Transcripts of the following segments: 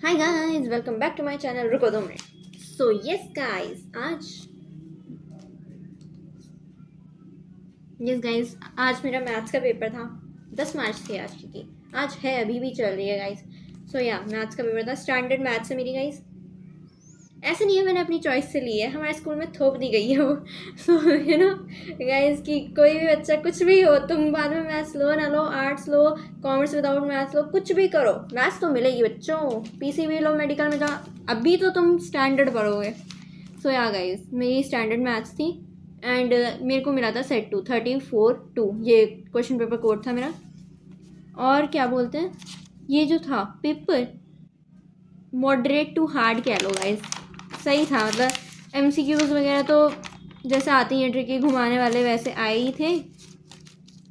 Hi guys, welcome back to my channel. रुको 2 minute. So yes guys, आज मेरा maths का पेपर था। 10 मार्च थी आज की। आज है, अभी भी चल रही है गाइस। मैथ्स का पेपर था। स्टैंडर्ड मैथ्स है मेरी गाइस। ऐसे नहीं है मैंने अपनी चॉइस से ली है, हमारे स्कूल में थोप दी गई है वो। सो यू नो गाइस कि कोई भी बच्चा कुछ भी हो, तुम बाद में मैथ्स लो ना लो, आर्ट्स लो, कॉमर्स विदाउट मैथ्स लो, कुछ भी करो, मैथ्स तो मिलेगी बच्चों। पीसीबी लो, मेडिकल में जा, अभी तो तुम स्टैंडर्ड पढ़ोगे। गाइस, मेरी स्टैंडर्ड मैथ्स थी एंड मेरे को मिला था सेट 2 34-2। ये क्वेश्चन पेपर कोड था मेरा। और क्या बोलते हैं, ये जो था पेपर मॉडरेट टू हार्ड कह लो गाइस, सही था। मतलब एमसीक्यूज वगैरह तो जैसे आती हैं ट्रिकी घुमाने वाले, वैसे आए ही थे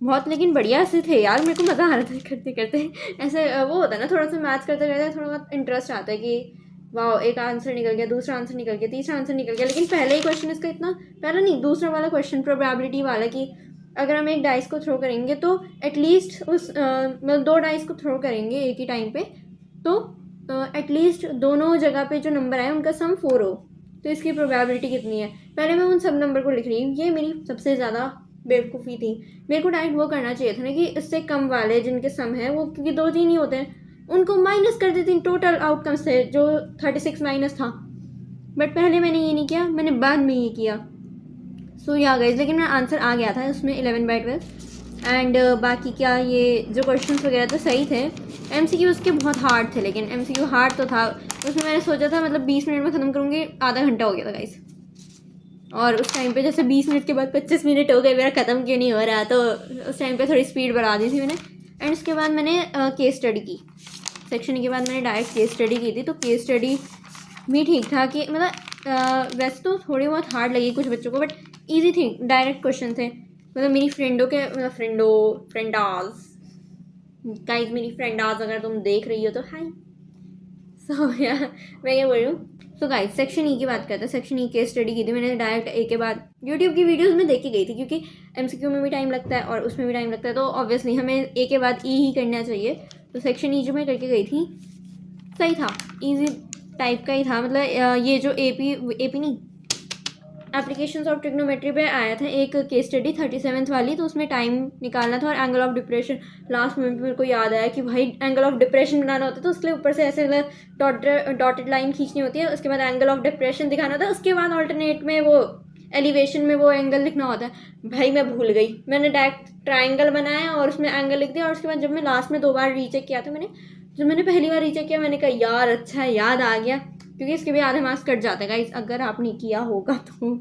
बहुत, लेकिन बढ़िया से थे यार। मेरे को मज़ा आ रहा था करते करते। ऐसे वो होता है ना, थोड़ा सा मैथ्स करते करते थोड़ा बहुत इंटरेस्ट आता है कि वाह, एक आंसर निकल गया, दूसरा आंसर निकल गया, तीसरा आंसर निकल गया। लेकिन पहले ही क्वेश्चन इसका इतना, पहला नहीं, दूसरा वाला क्वेश्चन प्रोबेबिलिटी वाला कि अगर हम एक डाइस को थ्रो करेंगे तो एटलीस्ट उस मतलब 2 डाइस को थ्रो करेंगे एक ही टाइम पे, तो एटलीस्ट दोनों जगह पे जो नंबर आए उनका सम 4 हो, तो इसकी प्रोबेबिलिटी कितनी है। पहले मैं उन सब नंबर को लिख रही हूँ, ये मेरी सबसे ज़्यादा बेवकूफ़ी थी। मेरे को डायरेक्ट वो करना चाहिए था ना कि इससे कम वाले जिनके सम है वो, क्योंकि 2-3 ही होते हैं, उनको माइनस कर देती टोटल आउटकम से, जो 36 माइनस था। बट पहले मैंने ये नहीं किया, मैंने बाद में ये किया। गाइज, लेकिन मेरा आंसर आ गया था उसमें 11/12। एंड बाकी क्या, ये जो क्वेश्चन वगैरह तो सही थे। एमसीक्यू उसके बहुत हार्ड थे, लेकिन एमसीक्यू हार्ड तो था। उसमें मैंने सोचा था मतलब 20 मिनट में ख़त्म करूँगी, आधा घंटा हो गया था गाइस। और उस टाइम पे जैसे 20 मिनट के बाद 25 मिनट हो गए, मेरा ख़त्म क्यों नहीं हो रहा, तो उस टाइम पे थोड़ी स्पीड बढ़ा दी थी मैंने। एंड उसके बाद मैंने केस स्टडी की। सेक्शन के बाद मैंने डायरेक्ट केस स्टडी की थी, तो केस स्टडी भी ठीक था कि मतलब वैसे तो थोड़ी बहुत हार्ड लगी कुछ बच्चों को, बट ईजी थी, डायरेक्ट क्वेश्चन थे। मतलब मेरी फ्रेंडाज गाइस, मेरी फ्रेंडाज अगर तुम देख रही हो तो हाय। मैं क्या बोल रही हूँ। गाइस, सेक्शन ई की बात करते हैं। सेक्शन ई केस स्टडी की थी मैंने डायरेक्ट ए के बाद। यूट्यूब की वीडियोस में देखी गई थी, क्योंकि एमसीक्यू में भी टाइम लगता है और उसमें भी टाइम लगता है, तो ऑब्वियसली हमें ए के बाद ई ही करना चाहिए। तो सेक्शन ई जो मैं करके गई थी सही था, ईजी टाइप का ही था। मतलब ये जो एपी नहीं, एप्लीकेशंस ऑफ ट्रिग्नोमेट्री पे आया था एक केस स्टडी 37th वाली, तो उसमें टाइम निकालना था और angle of depression. Last moment में मेरे को याद आया कि भाई एंगल ऑफ डिप्रेशन बनाना होता है, तो उसके लिए ऊपर से ऐसे मतलब डॉटेड लाइन खींचनी होती है, उसके बाद एंगल ऑफ डिप्रेशन दिखाना था, उसके बाद ऑल्टरनेट में वो एलिवेशन में वो एंगल लिखना होता है। भाई मैं भूल गई, मैंने डायरेक्ट ट्राइंगल बनाया और उसमें एंगल लिख दिया। और उसके बाद जब मैं लास्ट में 2 बार रीचेक किया था, जब मैंने पहली बार रीचेक किया, मैंने कहा यार अच्छा याद आ गया, क्योंकि इसके भी आधे मार्क्स कट जाते हैं गाइस अगर आपने किया होगा तो।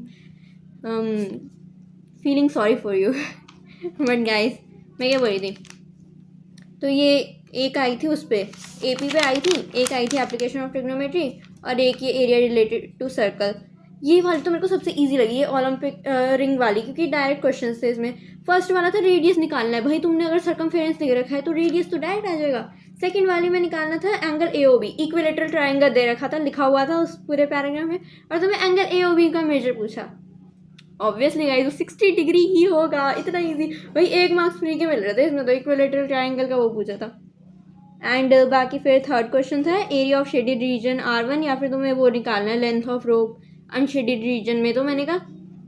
Feeling sorry for you. But guys, मैं क्या बोल रही थी, तो ये एक आई थी उस पर, एपी पे आई थी, एक आई थी एप्लीकेशन ऑफ ट्रिग्नोमेट्री, और एक ये एरिया रिलेटेड टू सर्कल। ये वाली तो मेरे को सबसे इजी लगी है, ओलंपिक रिंग वाली, क्योंकि डायरेक्ट क्वेश्चन थे इसमें। फर्स्ट वाला था रेडियस निकालना है, भाई तुमने अगर सर्कमफेरेंस दे रखा है तो रेडियस तो डायरेक्ट आ जाएगा। सेकंड वाली में निकालना था एंगल एओबी, इक्विलेटरल ट्रायंगल दे रखा था, लिखा हुआ था उस पूरे पैराग्राफ में, और तुम्हें एंगल एओबी का मेजर पूछा। ऑब्वियसली गाइस 60 डिग्री ही होगा, इतना इजी। भाई 1 मार्क्स फ्री के मिल रहे थे इसमें, तो इक्विलेटरल ट्रायंगल का वो पूछा था। एंड बाकी फिर थर्ड क्वेश्चन था area of shaded region R1, या फिर तुम्हें वो निकालना है length of rope unshaded region में। तो मैंने कहा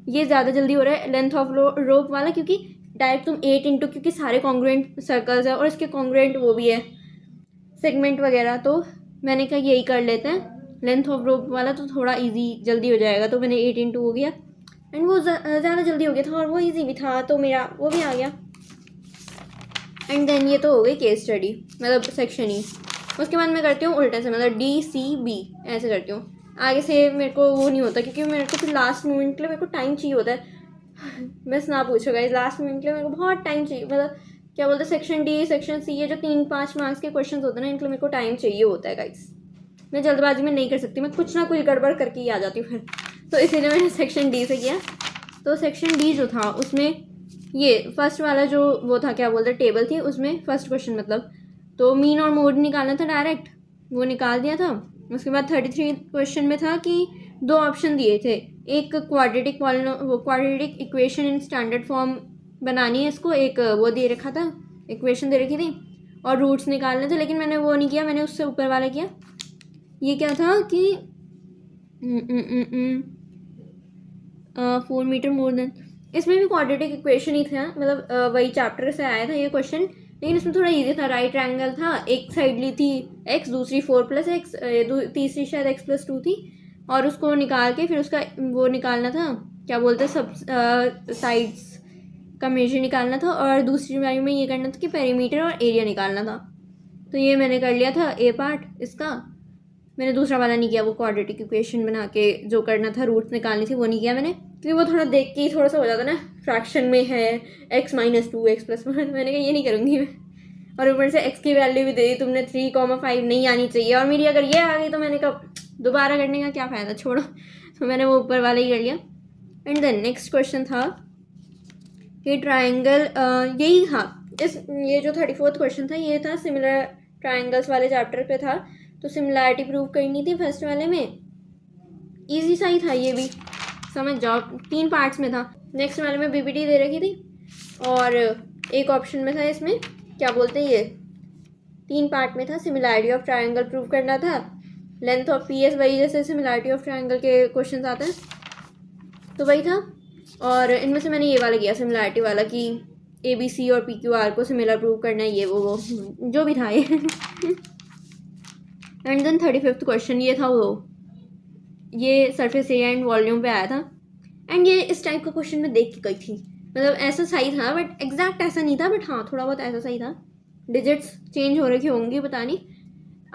ये ज़्यादा जल्दी हो रहा है लेंथ ऑफ रोप वाला, क्योंकि डायरेक्ट तुम 8 इंटू, क्योंकि सारे कॉन्ग्रुएंट सर्कल्स है और इसके कॉन्ग्रुएंट वो भी है सेगमेंट वगैरह, तो मैंने कहा यही कर लेते हैं लेंथ ऑफ रोप वाला, तो थोड़ा इजी जल्दी हो जाएगा। तो मैंने 8 इंटू हो गया, एंड वो ज़्यादा जल्दी हो गया था और वो इजी भी था, तो मेरा वो भी आ गया। एंड देन ये तो हो गई केस स्टडी, मतलब सेक्शन ही। उसके बाद मैं करती हूँ उल्टे से, मतलब DCB ऐसे करती हूँ। आगे से मेरे को वो नहीं होता, क्योंकि मेरे को फिर लास्ट मोमेंट के लिए मेरे को टाइम चाहिए होता है। बस ना पूछो गाइस, लास्ट मोमेंट के लिए मेरे को बहुत टाइम चाहिए, मतलब क्या बोलते हैं, सेक्शन डी सेक्शन सी, ये जो 3-5 मार्क्स के क्वेश्चन होते हैं ना, इनके लिए मेरे को टाइम चाहिए होता है गाइस। मैं जल्दबाजी में नहीं कर सकती, मैं कुछ ना कुछ गड़बड़ करके ही आ जाती हूँ फिर। तो इसीलिए मैंने सेक्शन डी से किया। तो सेक्शन डी जो था उसमें ये फर्स्ट वाला जो वो था, क्या बोलते हैं, टेबल थी, उसमें फर्स्ट क्वेश्चन मतलब तो मीन और मोड निकालना था डायरेक्ट, वो निकाल दिया था। उसके बाद 33 क्वेश्चन में था कि 2 ऑप्शन दिए थे, एक quadratic equation in standard form बनानी है इसको, एक वो दे रखा था, इक्वेशन दे रखी थी, और रूट्स निकालने थे। लेकिन मैंने वो नहीं किया, मैंने उससे ऊपर वाला किया, ये क्या था कि 4 मीटर मोर देन, इसमें भी क्वाड्रेटिक इक्वेशन ही था, मतलब वही चैप्टर से आया था ये क्वेश्चन, लेकिन इसमें थोड़ा इजी था। राइट ट्रायंगल था, एक साइड ली थी x, दूसरी 4+x, तीसरी शायद x+2 थी, और उसको निकाल के फिर उसका वो निकालना था, क्या बोलते हैं, सब साइड्स का मेजर निकालना था, और दूसरी वाली में ये करना था कि पेरीमीटर और एरिया निकालना था। तो ये मैंने कर लिया था ए पार्ट इसका। मैंने दूसरा वाला नहीं किया, वो क्वाड्रेटिक इक्वेशन बना के जो करना था, रूट्स निकालनी थी, वो नहीं किया मैंने, क्योंकि वो थोड़ा देख के ही थोड़ा सा हो जाता ना, फ्रैक्शन में है x-2 x+1, मैंने कहा ये नहीं करूँगी मैं। और ऊपर से x की वैल्यू भी दे दी तुमने 3,5 नहीं आनी चाहिए, और मेरी अगर ये आ गई तो मैंने कहा दोबारा करने का क्या फ़ायदा, छोड़ो। तो मैंने वो ऊपर वाला ही कर लिया। एंड देन नेक्स्ट क्वेश्चन था ये ट्राइंगल, यही था ये जो 34th क्वेश्चन था ये था सिमिलर ट्राइंगल्स वाले चैप्टर पे था, तो सिमिलैरिटी प्रूव करनी थी फर्स्ट वाले में। इजी सा ही था ये भी, समझ जाओ, 3 पार्ट्स में था। नेक्स्ट वाले में बीपीटी दे रखी थी, और एक ऑप्शन में था इसमें क्या बोलते हैं, ये 3 पार्ट में था, सिमिलैरिटी ऑफ ट्राइंगल प्रूव करना था, लेंथ ऑफ पीएस, वही जैसे सिमिलैरिटी ऑफ ट्राइंगल के क्वेश्चन आते हैं तो वही था। और इनमें से मैंने ये वाला किया सिमिलैरिटी वाला कि ABC और PQR को सिमिलर प्रूव करना है, ये वो जो भी था ये। एंड देन 35th क्वेश्चन ये था वो, ये सरफेस एरिया एंड वॉल्यूम पे आया था। एंड ये इस टाइप का क्वेश्चन मैं देख के गई थी, मतलब ऐसा सही था बट एग्जैक्ट ऐसा नहीं था, बट हाँ थोड़ा बहुत ऐसा सही था, डिजिट्स चेंज हो रखी होंगी पता नहीं।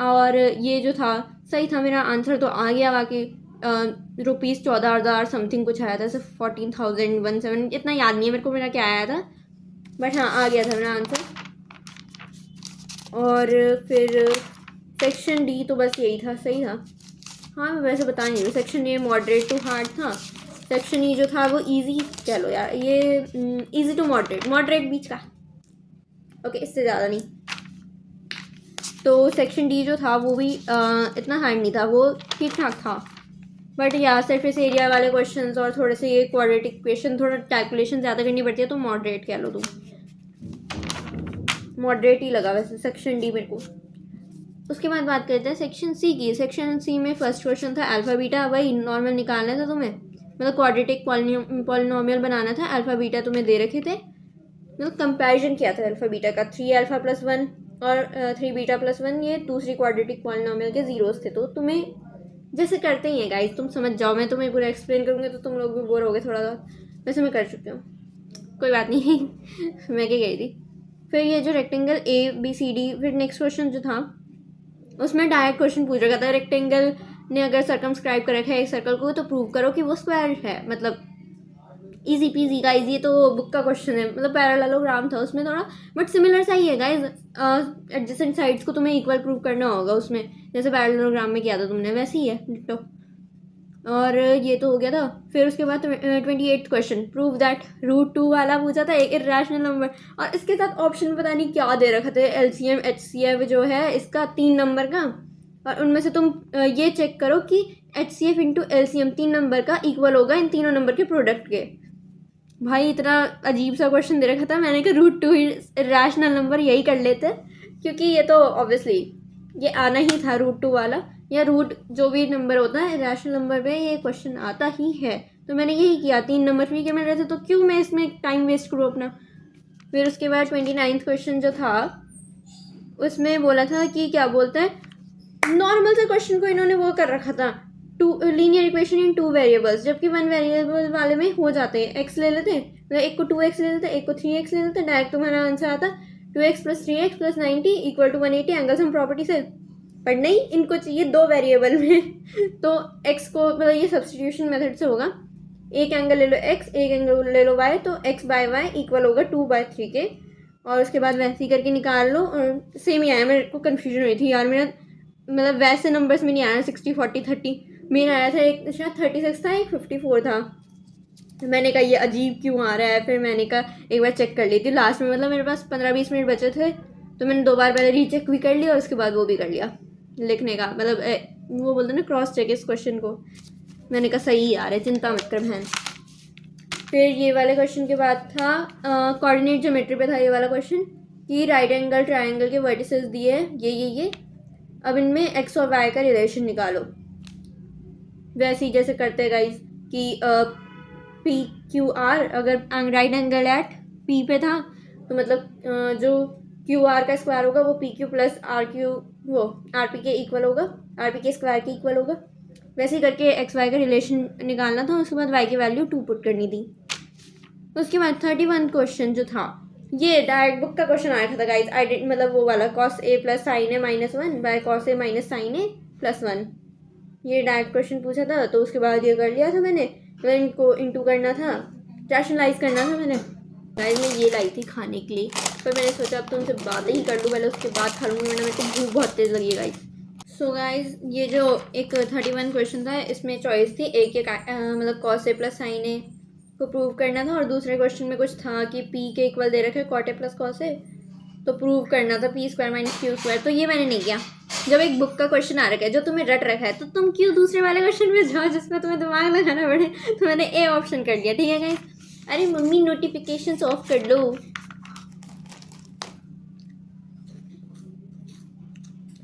और ये जो था सही था, मेरा आंसर तो आ गया बाकी ₹14,000 समथिंग कुछ आया था, सिर्फ 14,017, इतना याद नहीं है मेरे को मेरा क्या आया था, बट हाँ आ गया था मेरा आंसर। और फिर सेक्शन डी तो बस यही था, सही था। हाँ मैं वैसे बता नहीं रही, section A moderate to hard था, सेक्शन ई जो था वो इजी कह लो यार, ये इजी टू मॉडरेट बीच का, ओके इससे ज़्यादा नहीं। तो सेक्शन डी जो था वो भी इतना हार्ड नहीं था, वो ठीक ठाक था, बट यार सरफेस एरिया वाले क्वेश्चंस और थोड़े से ये क्वाड्रेटिक इक्वेशन थोड़ा कैलकुलेशन ज़्यादा करनी पड़ती है, तो मॉडरेट कह लो तुम, मॉडरेट ही लगा वैसे सेक्शन डी मेरे को। उसके बाद बात करते हैं सेक्शन सी की। सेक्शन सी में फर्स्ट क्वेश्चन था अल्फ़ा बीटा, वही नॉर्मल निकालना था तुम्हें, मतलब क्वाड्रेटिक पॉलिनोमियल बनाना था, अल्फ़ा बीटा तुम्हें दे रखे थे, मतलब कंपैरिजन किया था अल्फ़ा बीटा का, 3α+1 और 3β+1, ये दूसरी क्वाड्रेटिक पॉलिनोमियल के जीरोस थे। तो तुम्हें जैसे करते ही हैं गाइस, तुम समझ जाओ, मैं तुम्हें पूरा एक्सप्लेन करूँगी तो तुम लोग भी बोर हो गए थोड़ा सा, वैसे मैं कर चुकी हूँ, कोई बात नहीं। मैं क्या गई थी। फिर ये जो रेक्टेंगल ABCD, फिर नेक्स्ट क्वेश्चन जो था उसमें डायरेक्ट क्वेश्चन पूछ रखा था, रेक्टेंगल ने अगर सर्कमस्क्राइब कर रखा है एक सर्कल को तो प्रूव करो कि वो स्क्वायर है, मतलब इजी पीजी गाइज, ये तो बुक का क्वेश्चन है, मतलब पैरेललोग्राम था उसमें थोड़ा, बट सिमिलर सा ही है गाइज, एडजेसेंट साइड्स को तुम्हें इक्वल प्रूव करना होगा उसमें, जैसे पैरेललोग्राम में किया था तुमने वैसे ही है डिट्टो। और ये तो हो गया था। फिर उसके बाद 28th क्वेश्चन, प्रूव दैट √2 वाला पूछा था, एक इरेशनल नंबर, और इसके साथ ऑप्शन पता नहीं क्या दे रखा था, LCM HCF जो है इसका 3 नंबर का, और उनमें से तुम ये चेक करो कि HCF इंटू LCM 3 नंबर का इक्वल होगा इन तीनों नंबर के प्रोडक्ट के। भाई इतना अजीब सा क्वेश्चन दे रखा था, मैंने कहा √2 इरेशनल नंबर यही कर लेते, क्योंकि ये तो ऑब्वियसली ये आना ही था √2 वाला, या रूट जो भी नंबर होता है इरेशनल नंबर पे ये क्वेश्चन आता ही है, तो मैंने यही किया, 3 नंबर फ्री के मिल रहे थे तो क्यों मैं इसमें टाइम वेस्ट करूँ अपना। फिर उसके बाद 29th क्वेश्चन जो था उसमें बोला था कि क्या बोलते हैं, नॉर्मल से क्वेश्चन को इन्होंने वो कर रखा था, लीनियर इक्वेशन इन 2 वेरिएबल्स, जबकि 1 वेरिएबल वाले में हो जाते हैं, x ले लेते हैं, मतलब एक को 2x ले लेते हैं, एक को 3x ले लेते हैं, डायरेक्ट तुम्हारा आंसर आता 2x + 3x + 90 = 180 angle sum property से। पर नहीं, इनको चाहिए 2 वेरिएबल में। तो x को मतलब ये सब्सटीट्यूशन मेथड से होगा, एक एंगल ले लो x, एक एंगल ले लो y, तो x/y इक्वल होगा 2/3 के, और उसके बाद वैसे ही करके निकाल लो, और सेम ही आया। मेरे को कन्फ्यूजन हुई थी यार, मेरा मतलब वैसे नंबर्स में नहीं आया 60 40 30, मेरा आया था एक शायद 36 था, एक 54 था। मैंने कहा ये अजीब क्यों आ रहा है, फिर मैंने कहा एक बार चेक कर ली थी लास्ट में, मतलब मेरे पास 15-20 मिनट बचे थे, तो मैंने 2 बार पहले रीचेक भी कर लिया और उसके बाद वो भी कर लिया लिखने का, मतलब वो बोलते ना क्रॉस चेक इस क्वेश्चन को। मैंने कहा सही आ रहा है, चिंता मत कर बहन। फिर ये वाले क्वेश्चन के बाद था कोऑर्डिनेट ज्योमेट्री पे था ये वाला क्वेश्चन, कि राइट एंगल ट्राइंगल के वर्टिसेस दिए ये अब इनमें एक्स और वाई का रिलेशन निकालो। वैसे ही जैसे करते हैं गाइस कि पी क्यू आर अगर राइट एंगल एट पी पे था तो मतलब जो क्यू आर का स्क्वायर होगा वो P Q plus R Q वो आर पी के इक्वल होगा, आर पी के स्क्वायर के इक्वल होगा। वैसे ही करके एक्स वाई का रिलेशन निकालना था। उसके बाद वाई की वैल्यू 2 पुट करनी थी। उसके बाद 31 क्वेश्चन जो था ये डायरेक्ट बुक का क्वेश्चन आया था गाइस। मतलब वो वाला cos a plus sine a -1 by cos a minus sine a +1। ये डायरेक्ट क्वेश्चन पूछा था तो उसके बाद ये कर लिया था मैंने। तो इनको इंटू करना था, रैशनलाइज करना था मैंने। गाइस मैं ये लाई थी खाने के लिए, पर मैंने सोचा अब तो उनसे बातें ही कर लूँ पहले, उसके बाद खा लूँगी वरना मेरे को भूख बहुत तेज़ लगी है गाइस। सो गाइस ये जो एक 31 क्वेश्चन था इसमें चॉइस थी एक मतलब कॉस ए प्लस साइन ए को प्रूव करना था, और दूसरे क्वेश्चन में कुछ था कि पी के इक्वल दे रखे cot A plus cos A, तो प्रूव करना था P square minus Q square. तो ये मैंने नहीं किया। जब एक बुक का क्वेश्चन आ रखा है जो तुम्हें रट रखा है तो तुम क्यों दूसरे वाले क्वेश्चन में जाओ जिसमें तुम्हें दिमाग लगाना पड़े। तो मैंने ए ऑप्शन कर दिया। ठीक है गाइस। अरे मम्मी नोटिफिकेशंस ऑफ कर लो।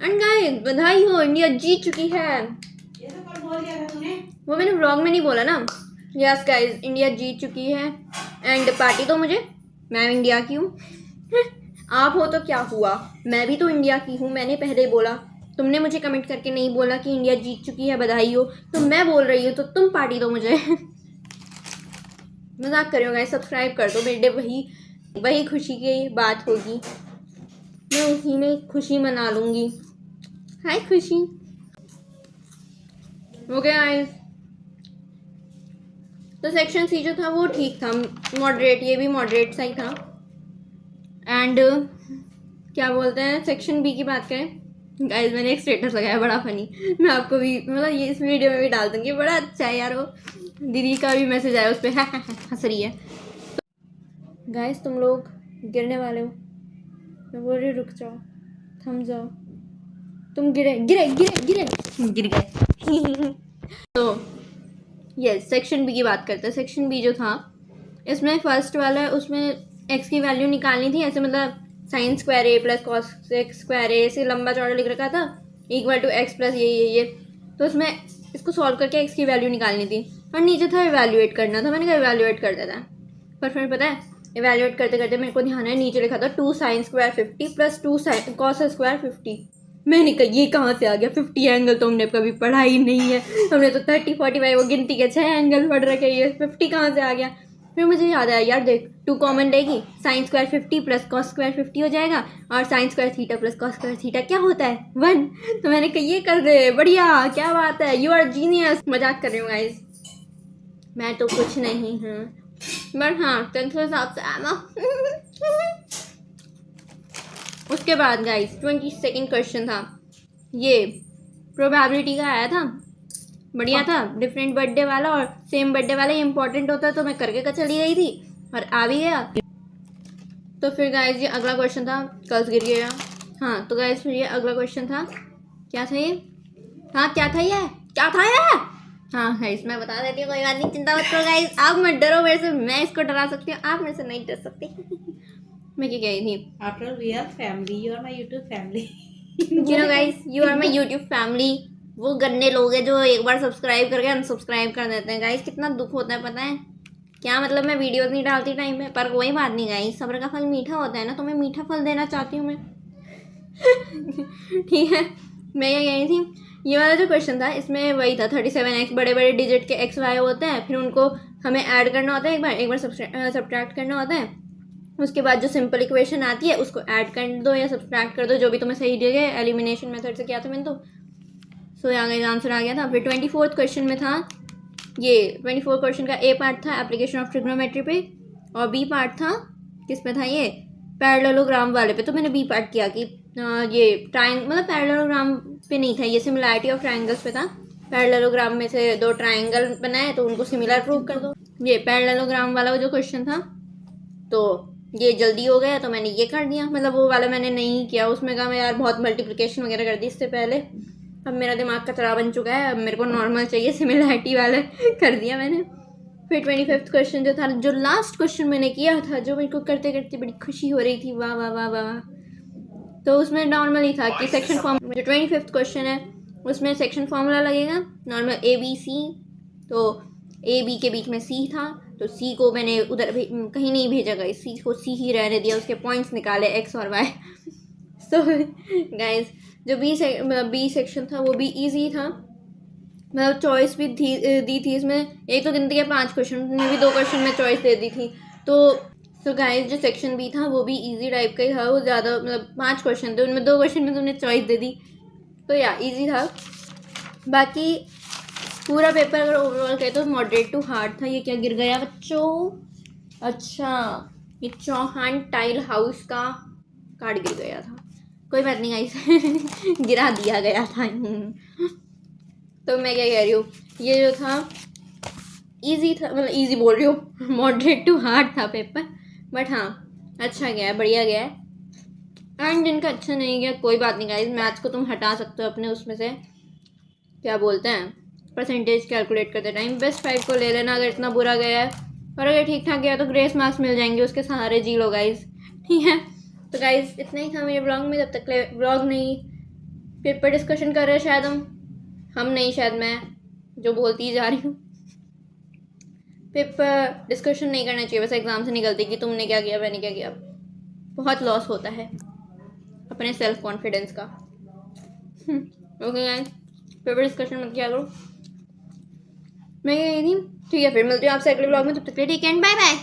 एंड गाइस बधाई हो, इंडिया जीत चुकी है। ये तो कल बोल दिया था तूने। वो मैंने व्लॉग में नहीं बोला ना। यस गाइस इंडिया जीत चुकी है एंड पार्टी तो मुझे, मैं इंडिया की हूँ। आप हो तो क्या हुआ, मैं भी तो इंडिया की हूँ। मैंने पहले ही बोला, तुमने मुझे कमेंट करके नहीं बोला कि इंडिया जीत चुकी है बधाई हो, तो मैं बोल रही हूँ तो तुम पार्टी दो मुझे। मजाक कर रही हो गाइस, सब्सक्राइब कर दो मेरे, वही खुशी की बात होगी, मैं उसी में खुशी मना लूँगी। हाय खुशी। ओके गाइस तो सेक्शन सी जो था वो ठीक था, मॉडरेट, ये भी मॉडरेट सा ही था। एंड क्या बोलते हैं सेक्शन बी की बात करें गाइस, मैंने एक स्टेटस लगाया बड़ा फनी, मैं आपको भी मतलब ये इस वीडियो में भी डाल दूँगी। बड़ा अच्छा है यार, वो दीदी का भी मैसेज आया उस पर हंस रही है। तो गाइस तुम लोग गिरने वाले हो, मैं बोल रही रुक जाओ, थम जाओ, तुम गिरे गिरे गिरे गिरे गिर गए। तो यस सेक्शन बी की बात करते हैं। सेक्शन बी जो था इसमें फर्स्ट वाला है, उसमें एक्स की वैल्यू निकालनी थी। ऐसे मतलब साइन स्क्वायर ए प्लस कॉस स्क्वायर ए से लंबा चौड़ा लिख रखा था इक्वल टू एक्स प्लस ये। तो इसमें इसको सॉल्व करके एक्स की वैल्यू निकालनी थी और नीचे था इवैल्यूएट करना था। मैंने कहा इवैल्यूएट कर देता है, पर फिर पता है इवैल्यूएट करते करते मेरे को ध्यान है नीचे लिखा था 2 sine square 50 plus 2 sine cos square 50। मैंने कहा ये कहाँ से आ गया, 50 एंगल तो हमने कभी पढ़ा ही नहीं है, हमने तो 30 45 वो गिनती के 6 एंगल पढ़ रखे, ये 50 कहाँ से आ गया। फिर मुझे याद आया यार देख 2 कॉमन लेगी, sine square 50 plus cos square 50 हो जाएगा, और sine square theta plus cos square theta क्या होता है 1। तो मैंने कहा ये कर दे, बढ़िया क्या बात है, यू आर जीनियस। मजाक कर रही हूँ गाइस, मैं तो कुछ नहीं हूँ, बट हाँ 10th के हिसाब से आना। उसके बाद गाइस 22nd क्वेश्चन था, ये प्रोबेबिलिटी का आया था, बढ़िया था, डिफरेंट बर्थडे वाला और सेम बर्थडे वाला ही इंपॉर्टेंट होता है, तो मैं करके चली गई थी और आ भी गया। तो फिर गाइस ये अगला क्वेश्चन था, कर्ज गिर गया। हाँ तो गाइस फिर ये अगला क्वेश्चन था, क्या था ये, हाँ क्या था ये, क्या था ये, हाँ गाइस मैं बता देती हूँ, कोई बात नहीं, चिंता मत करो गाइस, आप मत डरो मेरे से, मैं इसको डरा सकती हूँ, आप मेरे से नहीं डर सकती। मैं क्या कह रही थी, After all, we are family. You are my YouTube family. You know guys you are my YouTube family. वो गन्ने लोग हैं जो एक बार सब्सक्राइब करके अनसब्सक्राइब कर देते हैं गाइस, कितना दुख होता है पता है क्या, मतलब मैं वीडियोस नहीं डालती टाइम पे, पर कोई बात नहीं गाइस, सब्र का फल मीठा होता है ना, तो मैं मीठा फल देना चाहती हूँ मैं। ठीक है मैं ये कह रही थी, ये वाला जो क्वेश्चन था इसमें वही था 37x, बड़े बड़े डिजिट के एक्स वाई होते हैं, फिर उनको हमें ऐड करना होता है, एक बार सब्ट्रैक्ट करना होता है, उसके बाद जो सिंपल इक्वेशन आती है उसको ऐड कर दो या सब्सट्रैक्ट कर दो, जो भी तुम्हें सही लगे, एलिमिनेशन मेथड से किया था मैंने तो। सो यहाँ का आंसर आ गया था। फिर 24th क्वेश्चन में था, ये 24 क्वेश्चन का ए पार्ट था एप्लीकेशन ऑफ ट्रिग्नोमेट्री पे, और बी पार्ट था किस पे था, ये पैरेललोग्राम वाले पे। तो मैंने बी पार्ट किया कि ये मतलब पैरेललोग्राम पे नहीं था, ये सिमिलैरिटी ऑफ ट्राइंगल्स पे था। पैरेललोग्राम में से 2 ट्राइंगल बनाए तो उनको सिमिलर प्रूव कर दो, ये पैरेललोग्राम वाला जो क्वेश्चन था। तो ये जल्दी हो गया तो मैंने ये कर दिया, मतलब वो वाला मैंने नहीं किया, उसमें कहा मैं यार बहुत मल्टीप्लिकेशन वगैरह कर दी इससे पहले, अब मेरा दिमाग कचरा बन चुका है, अब मेरे को नॉर्मल चाहिए, सिमिलैरिटी वाले कर दिया मैंने। फिर 25th क्वेश्चन जो था, जो लास्ट क्वेश्चन मैंने किया था, जो मेरे को करते करते बड़ी खुशी हो रही थी, वाह वाह वाह वाह, तो उसमें नॉर्मल ही था कि सेक्शन फॉर्म जो 25th क्वेश्चन है उसमें सेक्शन फार्मूला लगेगा नॉर्मल ABC। तो AB के बीच में C था, तो C को मैंने उधर कहीं नहीं भेजा गाइस, C को C ही रहने दिया, उसके पॉइंट्स निकाले X और Y। सो गाइस जो बी सेक्शन था वो भी इजी था, मतलब चॉइस भी दी थी इसमें। एक तो गिनती के 5 क्वेश्चन में भी 2 क्वेश्चन में चॉइस दे दी थी। तो गाइस जो सेक्शन बी था वो भी इजी टाइप का ही था, वो ज़्यादा मतलब 5 क्वेश्चन थे, उनमें 2 क्वेश्चन में तुमने चॉइस दे दी, तो या इजी था। बाकी पूरा पेपर अगर ओवरऑल कहे तो मॉडरेट टू हार्ड था। ये क्या गिर गया बच्चों? अच्छा, ये चौहान टाइल हाउस का कार्ड गिर गया था, कोई बात नहीं गाइस गिरा दिया गया था। तो मैं क्या कह रही हूँ, ये जो था इजी था, मतलब इजी बोल रही हूँ, मॉडरेट टू हार्ड था पेपर, बट हाँ अच्छा गया है, बढ़िया गया है। एंड जिनका अच्छा नहीं गया कोई बात नहीं गाइस, मैथ्स को तुम हटा सकते हो अपने उसमें से, क्या बोलते हैं, परसेंटेज कैलकुलेट करते टाइम बेस्ट 5 को ले लेना अगर इतना बुरा गया है, और अगर ठीक ठाक गया तो ग्रेस मार्क्स मिल जाएंगे, उसके सहारे जी लो गाइस, ठीक है। तो गाइस इतना ही था मेरे ब्लॉग में, जब तक ब्लॉग नहीं पेपर डिस्कशन कर रहे हैं, शायद हम नहीं, शायद मैं जो बोलती जा रही हूँ, पेपर डिस्कशन नहीं करना चाहिए, बस एग्ज़ाम से निकलती कि तुमने क्या किया मैंने क्या किया, बहुत लॉस होता है अपने सेल्फ कॉन्फिडेंस का। ओके गाइस, पेपर डिस्कशन मत किया करो, मैं कह रही थी। ठीक है, फिर मिलती हूँ आपसे अगले ब्लॉग में, तब तक के लिए टेक एंड बाय बाय।